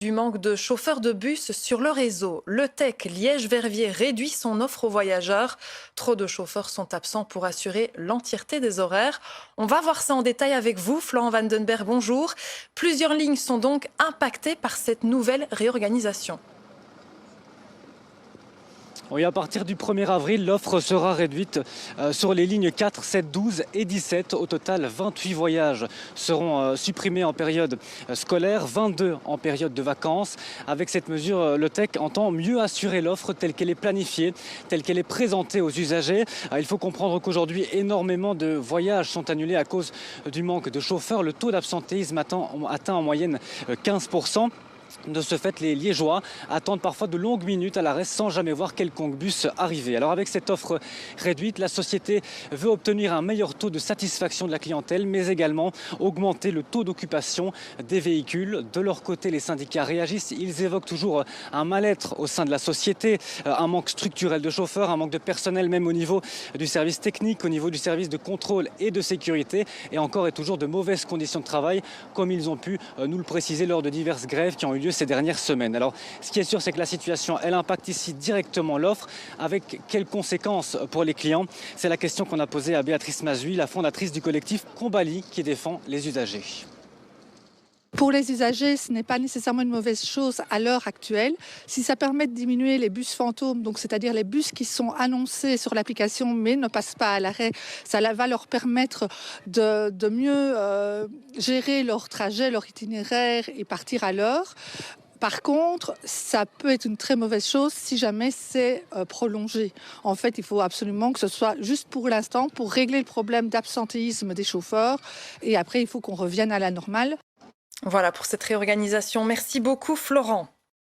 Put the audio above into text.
Du manque de chauffeurs de bus sur le réseau. Le TEC Liège-Verviers réduit son offre aux voyageurs. Trop de chauffeurs sont absents pour assurer l'entièreté des horaires. On va voir ça en détail avec vous, Florent Vandenberg, bonjour. Plusieurs lignes sont donc impactées par cette nouvelle réorganisation. Oui, à partir du 1er avril, l'offre sera réduite sur les lignes 4, 7, 12 et 17. Au total, 28 voyages seront supprimés en période scolaire, 22 en période de vacances. Avec cette mesure, le TEC entend mieux assurer l'offre telle qu'elle est planifiée, telle qu'elle est présentée aux usagers. Il faut comprendre qu'aujourd'hui, énormément de voyages sont annulés à cause du manque de chauffeurs. Le taux d'absentéisme atteint en moyenne 15%. De ce fait, les Liégeois attendent parfois de longues minutes à l'arrêt sans jamais voir quelconque bus arriver. Alors avec cette offre réduite, la société veut obtenir un meilleur taux de satisfaction de la clientèle, mais également augmenter le taux d'occupation des véhicules. De leur côté, les syndicats réagissent. Ils évoquent toujours un mal-être au sein de la société, un manque structurel de chauffeurs, un manque de personnel même au niveau du service technique, au niveau du service de contrôle et de sécurité, et encore et toujours de mauvaises conditions de travail, comme ils ont pu nous le préciser lors de diverses grèves qui ont eu lieu ces dernières semaines. Alors, ce qui est sûr, c'est que la situation, elle impacte ici directement l'offre. Avec quelles conséquences pour les clients? C'est la question qu'on a posée à Béatrice Mazui, la fondatrice du collectif Combali, qui défend les usagers. Pour les usagers, ce n'est pas nécessairement une mauvaise chose à l'heure actuelle. Si ça permet de diminuer les bus fantômes, donc c'est-à-dire les bus qui sont annoncés sur l'application mais ne passent pas à l'arrêt, ça va leur permettre de mieux gérer leur trajet, leur itinéraire et partir à l'heure. Par contre, ça peut être une très mauvaise chose si jamais c'est prolongé. En fait, il faut absolument que ce soit juste pour l'instant, pour régler le problème d'absentéisme des chauffeurs. Et après, il faut qu'on revienne à la normale. Voilà pour cette réorganisation. Merci beaucoup, Florent.